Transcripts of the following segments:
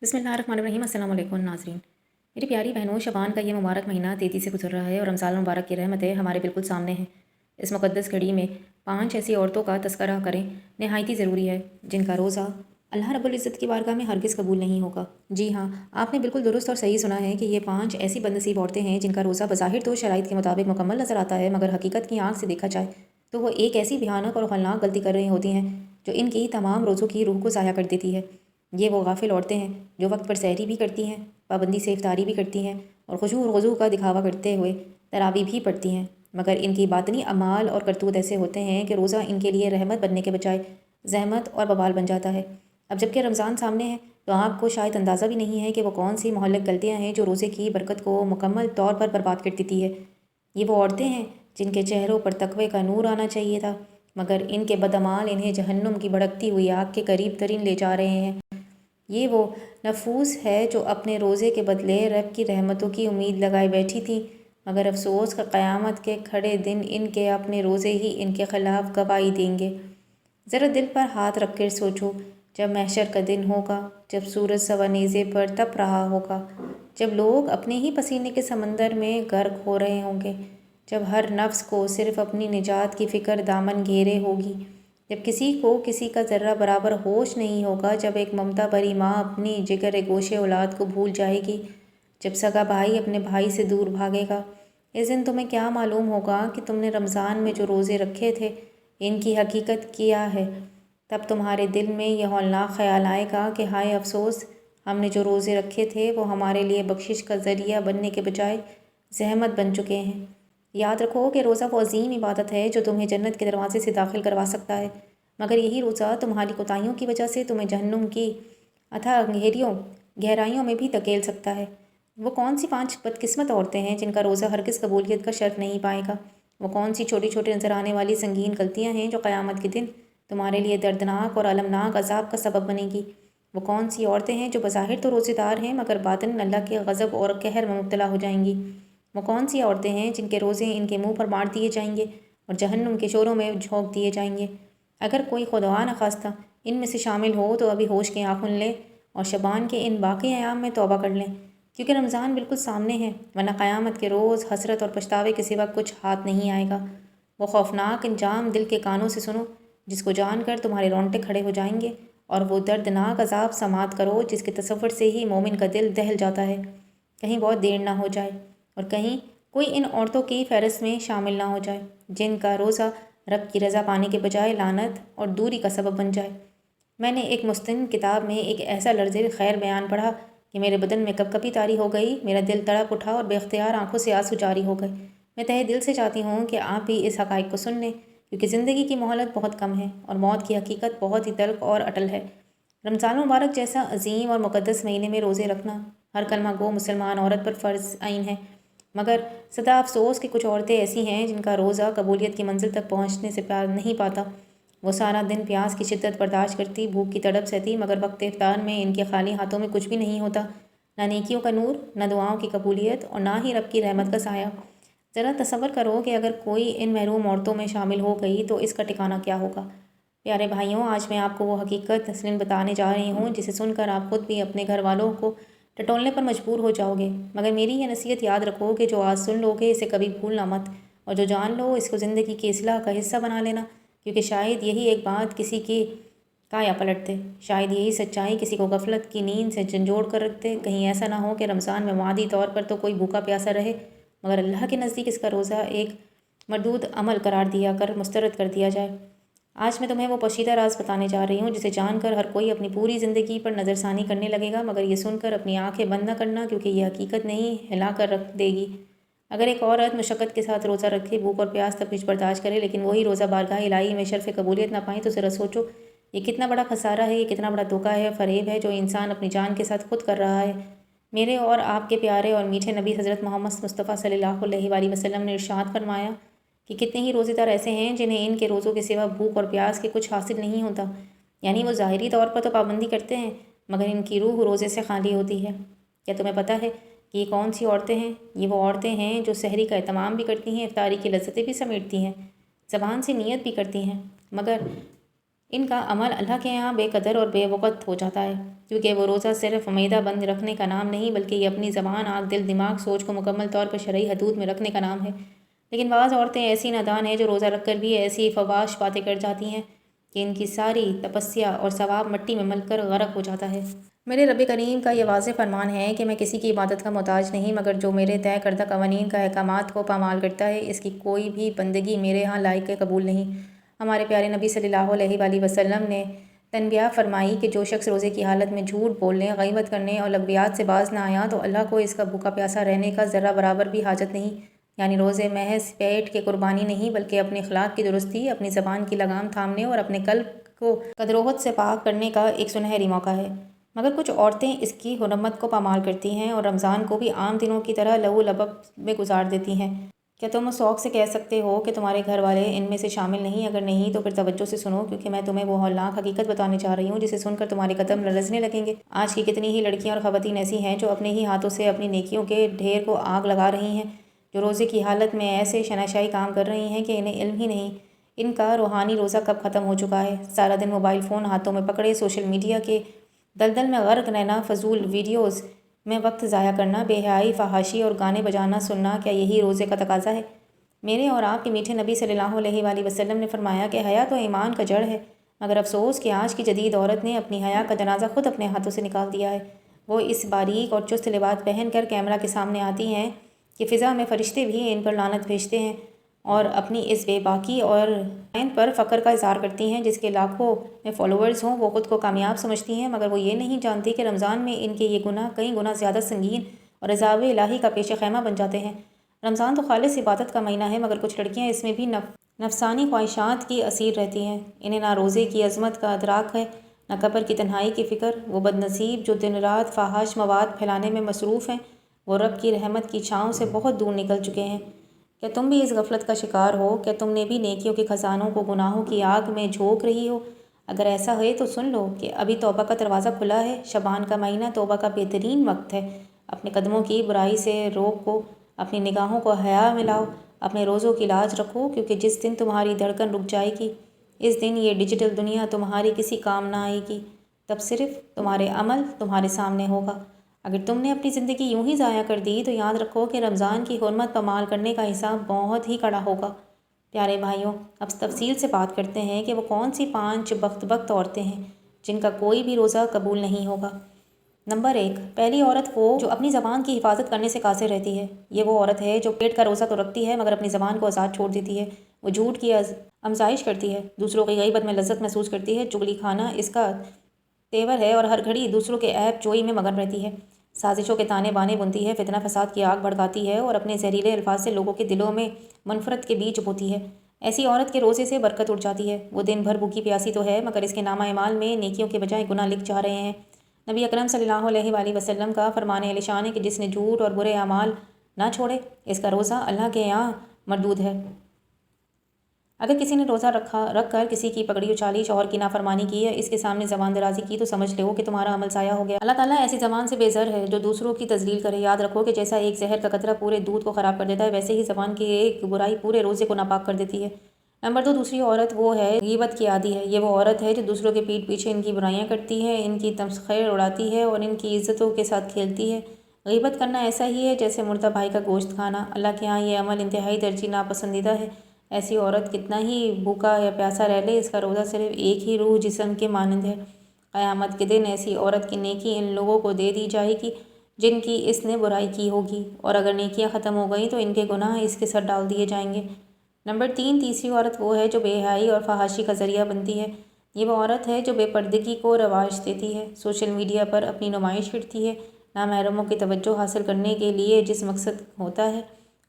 बिस्मिल्लाहिर्रहमानिर्रहीम। अस्सलाम वालेकुम नाज़रीन। मेरी प्यारी बहनों, शबान का ये मुबारक महीना तेज़ी से गुजर रहा है और रमज़ान मुबारक की रहमतें हमारे बिल्कुल सामने हैं। इस मुक़द्दस घड़ी में 5 ऐसी औरतों का तज़किरा करें नहायती ज़रूरी है जिनका रोज़ा अल्लाह रब्बुल इज़्ज़त की बारगाह में हरगिज़ कबूल नहीं होगा। जी हाँ, आपने बिल्कुल दुरुस्त और सही सुना है कि ये 5 ऐसी बदनसीब औरतें हैं जिनका रोज़ा बज़ाहिर तो शराइत के मुताबिक मुकम्मल नज़र आता है, मगर हकीकत की आँख से देखा जाए तो वो एक ऐसी भयानक और खौफनाक गलती कर रही होती हैं जो इनकी तमाम रोज़ों की रूह को ज़ाया कर देती है। ये वो गाफिल औरतें हैं जो वक्त पर सहरी भी करती हैं, पाबंदी से इफ्तारी भी करती हैं और खुशू और वज़ू का दिखावा करते हुए तरावी भी पढ़ती हैं, मगर इनकी बातनी अमाल और करतूत ऐसे होते हैं कि रोज़ा इनके लिए रहमत बनने के बजाय ज़हमत और बवाल बन जाता है। अब जबकि रमज़ान सामने है तो आपको शायद अंदाज़ा भी नहीं है कि वो कौन सी मोहल्लक गलतियाँ हैं जो रोज़े की बरकत को मुकम्मल तौर पर बर्बाद कर देती है। ये वो औरतें हैं जिनके चेहरों पर तकवे का नूर आना चाहिए था, मगर इनके बदअमाल इन्हें जहन्नुम की भड़कती हुई आग के करीब तरीन ले जा रहे हैं। ये वो नफूस है जो अपने रोज़े के बदले रब की रहमतों की उम्मीद लगाए बैठी थी, मगर अफसोस का क़यामत के खड़े दिन इनके अपने रोज़े ही इनके ख़िलाफ़ गवाही देंगे। ज़रा दिल पर हाथ रख कर सोचो, जब महशर का दिन होगा, जब सूरज सवा नेज़े पर तप रहा होगा, जब लोग अपने ही पसीने के समंदर में गर्क हो रहे होंगे, जब हर नफ्स को सिर्फ़ अपनी निजात की फ़िक्र दामन घेरे होगी, जब किसी को किसी का ज़र्रा बराबर होश नहीं होगा, जब एक ममता भरी माँ अपनी जिगर गोशे औलाद को भूल जाएगी, जब सगा भाई अपने भाई से दूर भागेगा, इस दिन तुम्हें क्या मालूम होगा कि तुमने रमज़ान में जो रोज़े रखे थे इनकी हकीकत क्या है। तब तुम्हारे दिल में यह हौलनाक ख्याल आएगा कि हाय अफसोस, हमने जो रोज़े रखे थे वो हमारे लिए बख्शिश का ज़रिया बनने के बजाय ज़हमत बन चुके हैं। याद रखो कि रोज़ा वो अजीम इबादत है जो तुम्हें जन्नत के दरवाजे से दाखिल करवा सकता है, मगर यही रोज़ा तुम्हारी कोताहियों की वजह से तुम्हें जहन्नुम की अथाह गहराइयों में भी धकेल सकता है। वो कौन सी 5 बदकिस्मत औरतें हैं जिनका रोज़ा हरगिज़ कबूलियत का शर्फ नहीं पाएगा। वो कौन सी छोटी छोटी नज़र आने वाली संगीन गलतियाँ हैं जो क़यामत के दिन तुम्हारे लिए दर्दनाक और अलमनाक अजाब का सबब बनेगी। वो कौन सी औरतें हैं जो बज़ाहिर तो रोज़ेदार हैं मगर बातिन अल्लाह के गज़ब और कहर में मुब्तला हो जाएंगी। वो कौन सी औरतें हैं जिनके रोज़े इनके मुंह पर मार दिए जाएंगे और जहन्नुम के शोरों में झोंक दिए जाएंगे। अगर कोई खुदा न खास्ता इनमें से शामिल हो तो अभी होश की आँख खोल लें और शबान के इन बाकी अयाम में तौबा कर लें, क्योंकि रमज़ान बिल्कुल सामने है, वरना क़यामत के रोज़ हसरत और पछतावे के सिवा कुछ हाथ नहीं आएगा। वो खौफनाक अंजाम दिल के कानों से सुनो जिसको जानकर तुम्हारे रोंगटे खड़े हो जाएंगे, और वो दर्दनाक अजाब समात करो जिसके तसव्वुर से ही मोमिन का दिल दहल जाता है। कहीं बहुत देर ना हो जाए और कहीं कोई इन औरतों की फ़हरिस्त में शामिल ना हो जाए जिनका रोज़ा रब की रज़ा पाने के बजाय लानत और दूरी का सबब बन जाए। मैंने एक मुस्तनिद किताब में एक ऐसा लर्ज़ खैर बयान पढ़ा कि मेरे बदन में कपकपी तारी हो गई, मेरा दिल तड़प उठा और बेख्तियार आंखों से आंसू जारी हो गए। मैं तहे दिल से चाहती हूँ कि आप भी इस हक़ाइक़ को सुन लें, क्योंकि ज़िंदगी की मोहलत बहुत कम है और मौत की हकीकत बहुत ही तल्ख़ और अटल है। रमज़ान मुबारक जैसा अजीम और मुक़द्दस महीने में रोज़े रखना हर कलमा गो मुसलमान औरत पर फ़र्ज़ आइन है, मगर सदा अफसोस कि कुछ औरतें ऐसी हैं जिनका रोज़ा कबूलियत की मंजिल तक पहुँचने से प्यार नहीं पाता। वो सारा दिन प्यास की शिद्दत बर्दाश्त करती, भूख की तड़प सहती, मगर वक्त इफ्तार में इनके खाली हाथों में कुछ भी नहीं होता, ना नेकियों का नूर, ना दुआओं की कबूलियत और ना ही रब की रहमत का साया। ज़रा तसव्वुर करो कि अगर कोई इन महरूम औरतों में शामिल हो गई तो इसका ठिकाना क्या होगा। प्यारे भाइयों, आज मैं आपको वो हकीकत तस्लीम बताने जा रही हूँ जिसे सुनकर आप खुद भी अपने घर वालों को टटोलने पर मजबूर हो जाओगे, मगर मेरी यह नसीहत याद रखो कि जो आज सुन लोगे इसे कभी भूलना मत, और जो जान लो इसको ज़िंदगी की इस्लाह का हिस्सा बना लेना, क्योंकि शायद यही एक बात किसी की काया पलट दे, शायद यही सच्चाई किसी को गफलत की नींद से झंझोड़ कर रख दे। कहीं ऐसा ना हो कि रमज़ान में मादी तौर पर तो कोई भूखा प्यासा रहे, मगर अल्लाह के नज़दीक इसका रोज़ा एक मरदूद अमल करार दिया कर मुस्तरद कर दिया जाए। आज मैं तुम्हें वो पोशीदा राज बताने जा रही हूँ जिसे जानकर हर कोई अपनी पूरी ज़िंदगी पर नज़रसानी करने लगेगा, मगर ये सुनकर अपनी आंखें बंद न करना, क्योंकि ये हकीकत नहीं हिला कर रख देगी। अगर एक औरत मुशक्क़त के साथ रोज़ा रखे, भूख और प्यास तक कुछ बर्दाश्त करे, लेकिन वही रोज़ा बारगाह इलाही में शर्फ़ कबूलियत ना पाए, तो ज़रा सोचो ये कितना बड़ा खसारा है, ये कितना बड़ा धोखा है, फ़रेब है जो इंसान अपनी जान के साथ खुद कर रहा है। मेरे और आपके प्यारे और मीठे नबी हज़रत मोहम्मद मुस्तफ़ा सल्लल्लाहु अलैहि वसल्लम ने इरशाद फरमाया कि कितने ही रोज़ेदार ऐसे हैं जिन्हें इनके रोज़ों के सिवा भूख और प्यास के कुछ हासिल नहीं होता। यानी वो ज़ाहिरी तौर पर तो पाबंदी करते हैं, मगर इनकी रूह रोज़े से खाली होती है। क्या तुम्हें पता है कि ये कौन सी औरतें हैं? ये वो औरतें हैं जो सहरी का एहतमाम भी करती हैं, इफ्तारी की लज्जतें भी समेटती हैं, ज़बान से नियत भी करती हैं, मगर ان کا عمل اللہ کے یہاں بے قدر اور بے وقت ہو جاتا ہے، کیونکہ وہ روزہ صرف معدہ بند رکھنے کا نام نہیں بلکہ یہ اپنی زبان، آنکھ، دل، دماغ، سوچ کو مکمل طور پر شرعی حدود میں رکھنے کا نام ہے۔ لیکن بعض عورتیں ایسی نادان ہیں جو روزہ رکھ کر بھی ایسی فواش باتیں کر جاتی ہیں کہ ان کی ساری تپسیا اور ثواب مٹی میں مل کر غرق ہو جاتا ہے۔ میرے رب کریم کا یہ واضح فرمان ہے کہ میں کسی کی عبادت کا محتاج نہیں مگر جو میرے طے کردہ قوانین کا احکامات کو پامال کرتا ہے، اس کی کوئی بھی بندگی میرے ہاں لائق قبول نہیں۔ ہمارے پیارے نبی صلی اللہ علیہ وآلہ وسلم نے تنبیہ فرمائی کہ جو شخص روزے کی حالت میں جھوٹ بولنے، غیبت کرنے اور لغویات سے باز نہ آیا تو اللہ کو اس کا بھوکا پیاسا رہنے کا ذرہ برابر بھی حاجت نہیں۔ یعنی روزے محض پیٹ کے قربانی نہیں بلکہ اپنے اخلاق کی درستی، اپنی زبان کی لگام تھامنے اور اپنے قلب کو قدروہت سے پاک کرنے کا ایک سنہری موقع ہے۔ مگر کچھ عورتیں اس کی حرمت کو پامال کرتی ہیں اور رمضان کو بھی عام دنوں کی طرح لہو لبب میں گزار دیتی ہیں۔ کیا تم اس شوق سے کہہ سکتے ہو کہ تمہارے گھر والے ان میں سے شامل نہیں؟ اگر نہیں تو پھر توجہ سے سنو، کیونکہ میں تمہیں وہ ہولناک حقیقت بتانے جا رہی ہوں جسے سن کر تمہارے قدم لرزنے لگیں گے۔ آج کی کتنی ہی لڑکیاں اور خواتین ایسی ہیں جو اپنے ہی ہاتھوں سے اپنی نیکیوں کے ڈھیر کو آگ لگا رہی ہیں، جو روزے کی حالت میں ایسے شناشائی کام کر رہی ہیں کہ انہیں علم ہی نہیں ان کا روحانی روزہ کب ختم ہو چکا ہے۔ سارا دن موبائل فون ہاتھوں میں پکڑے سوشل میڈیا کے دلدل میں غرق رہنا، فضول ویڈیوز میں وقت ضائع کرنا، بے حیائی، فحاشی اور گانے بجانا سننا، کیا یہی روزے کا تقاضا ہے؟ میرے اور آپ کے میٹھے نبی صلی اللہ علیہ وآلہ وسلم نے فرمایا کہ حیا تو ایمان کا جڑ ہے، مگر افسوس کہ آج کی جدید عورت نے اپنی حیا کا جنازہ خود اپنے ہاتھوں سے نکال دیا ہے۔ وہ اس باریک اور چست لباس پہن کر کیمرہ کے سامنے آتی ہیں کہ فضا میں فرشتے بھی ان پر لعنت بھیجتے ہیں، اور اپنی اس بے باکی اور عین پر فخر کا اظہار کرتی ہیں۔ جس کے لاکھوں میں فالوورز ہوں وہ خود کو کامیاب سمجھتی ہیں، مگر وہ یہ نہیں جانتی کہ رمضان میں ان کے یہ گناہ کئی گنا زیادہ سنگین اور عذاب الہی کا پیش خیمہ بن جاتے ہیں۔ رمضان تو خالص عبادت کا مہینہ ہے، مگر کچھ لڑکیاں اس میں بھی نفسانی خواہشات کی اسیر رہتی ہیں۔ انہیں نہ روزے کی عظمت کا ادراک ہے، نہ قبر کی تنہائی کی فکر۔ وہ بد نصیب جو دن رات فحش مواد پھیلانے میں مصروف ہیں، وہ رب کی رحمت کی چھاؤں سے بہت دور نکل چکے ہیں۔ کیا تم بھی اس غفلت کا شکار ہو؟ کیا تم نے بھی نیکیوں کے خزانوں کو گناہوں کی آگ میں جھونک رہی ہو؟ اگر ایسا ہے تو سن لو کہ ابھی توبہ کا دروازہ کھلا ہے۔ شعبان کا مہینہ توبہ کا بہترین وقت ہے۔ اپنے قدموں کی برائی سے روکو، اپنی نگاہوں کو حیا میں لاؤ، اپنے روزوں کی لاج رکھو، کیونکہ جس دن تمہاری دھڑکن رک جائے گی، اس دن یہ ڈیجیٹل دنیا تمہاری کسی کام نہ آئے گی۔ تب صرف تمہارے عمل تمہارے سامنے ہوگا۔ اگر تم نے اپنی زندگی یوں ہی ضائع کر دی تو یاد رکھو کہ رمضان کی حرمت پامال کرنے کا حساب بہت ہی کڑا ہوگا۔ پیارے بھائیوں، اب تفصیل سے بات کرتے ہیں کہ وہ کون سی 5 بخت عورتیں ہیں جن کا کوئی بھی روزہ قبول نہیں ہوگا۔ نمبر 1، پہلی عورت وہ جو اپنی زبان کی حفاظت کرنے سے قاصر رہتی ہے۔ یہ وہ عورت ہے جو پیٹ کا روزہ تو رکھتی ہے مگر اپنی زبان کو آزاد چھوڑ دیتی ہے۔ وہ جھوٹ کی افزائش کرتی ہے، دوسروں کی غیبت میں لذت محسوس کرتی ہے، چغلی کھانا اس کا تیور ہے اور ہر گھڑی دوسروں کے عیب جوئی میں مگن رہتی ہے، سازشوں کے تانے بانے بنتی ہے، فتنہ فساد کی آگ بھڑکاتی ہے اور اپنے زہریلے الفاظ سے لوگوں کے دلوں میں منفرت کے بیج بوتی ہے۔ ایسی عورت کے روزے سے برکت اٹھ جاتی ہے۔ وہ دن بھر بھوکی پیاسی تو ہے مگر اس کے نامہ اعمال میں نیکیوں کے بجائے گناہ لکھ جا رہے ہیں۔ نبی اکرم صلی اللہ علیہ وآلہ وسلم کا فرمان عالی شان ہے کہ جس نے جھوٹ اور برے اعمال نہ چھوڑے اس کا روزہ اللہ کے یہاں مردود ہے۔ اگر کسی نے روزہ رکھ کر کسی کی پگڑی اچالی، شوہر کی نافرمانی کی یا اس کے سامنے زبان درازی کی تو سمجھ لو کہ تمہارا عمل ضائع ہو گیا۔ اللہ تعالیٰ ایسی زبان سے بیزار ہے جو دوسروں کی تذلیل کرے۔ یاد رکھو کہ جیسا ایک زہر کا قطرہ پورے دودھ کو خراب کر دیتا ہے، ویسے ہی زبان کی ایک برائی پورے روزے کو ناپاک کر دیتی ہے۔ نمبر 2، دوسری عورت وہ ہے غیبت کی عادی ہے۔ یہ وہ عورت ہے جو دوسروں کے پیٹھ پیچھے ان کی برائیاں کرتی ہے، ان کی تمسخیر اڑاتی ہے اور ان کی عزتوں کے ساتھ کھیلتی ہے۔ غیبت کرنا ایسا ہی ہے جیسے مردہ بھائی کا گوشت کھانا۔ اللہ کے ہاں یہ عمل انتہائی درجی ناپسندیدہ ہے۔ ایسی عورت کتنا ہی بھوکا یا پیاسا رہ لے، اس کا روزہ صرف ایک ہی روح جسم کے مانند ہے۔ قیامت کے دن ایسی عورت کی نیکی ان لوگوں کو دے دی جائے گی جن کی اس نے برائی کی ہوگی، اور اگر نیکیاں ختم ہو گئیں تو ان کے گناہ اس کے سر ڈال دیے جائیں گے۔ نمبر 3، تیسری عورت وہ ہے جو بے حیائی اور فحاشی کا ذریعہ بنتی ہے۔ یہ وہ عورت ہے جو بے پردگی کو رواج دیتی ہے، سوشل میڈیا پر اپنی نمائش کرتی ہے، نامحرموں کی توجہ حاصل کرنے کے لیے جس مقصد ہوتا ہے،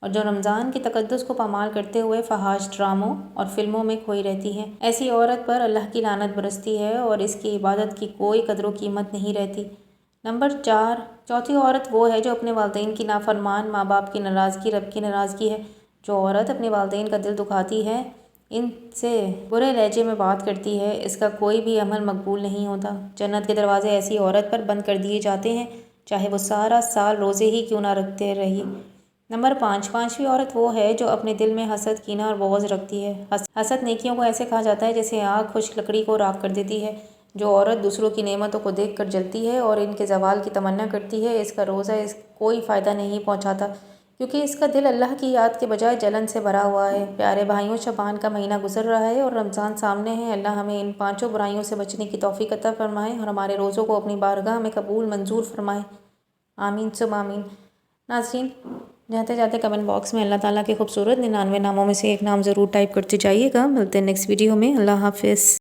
اور جو رمضان کے تقدس کو پامال کرتے ہوئے فحاش ڈراموں اور فلموں میں کھوئی رہتی ہے۔ ایسی عورت پر اللہ کی لعنت برستی ہے اور اس کی عبادت کی کوئی قدر و قیمت نہیں رہتی۔ نمبر 4، چوتھی عورت وہ ہے جو اپنے والدین کی نافرمان، ماں باپ کی ناراضگی، رب کی ناراضگی ہے۔ جو عورت اپنے والدین کا دل دکھاتی ہے، ان سے برے لہجے میں بات کرتی ہے، اس کا کوئی بھی عمل مقبول نہیں ہوتا۔ جنت کے دروازے ایسی عورت پر بند کر دیے جاتے ہیں، چاہے وہ سارا سال روزے ہی کیوں نہ رکھتے رہی۔ नंबर 5, पांचवी औरत वो है जो अपने दिल में हसद, कीना और बुग़्ज़ रखती है। हसद नेकियों को ऐसे कहा जाता है जैसे आग खुश लकड़ी को राख कर देती है। जो औरत दूसरों की नेमतों को देख कर जलती है और इनके ज़वाल की तमन्ना करती है, इसका रोज़ा कोई फ़ायदा नहीं पहुँचाता, क्योंकि इसका दिल अल्लाह की याद के बजाय जलन से भरा हुआ है। प्यारे भाइयों, शबान का महीना गुजर रहा है और रमज़ान सामने है। अल्लाह हमें इन 5 बुराइयों से बचने की तौफ़ीक़ अता फ़रमाए और हमारे रोज़ों को अपनी बारगाह में कबूल मंजूर फ़रमाए। आमीन सुम आमीन। नाज़रीन, जाते जाते कमेंट बॉक्स में अल्लाह ताला के खूबसूरत 99 नामों में से एक नाम ज़रूर टाइप करते जाइएगा। मिलते हैं नेक्स्ट वीडियो में। अल्लाह हाफ़िज़।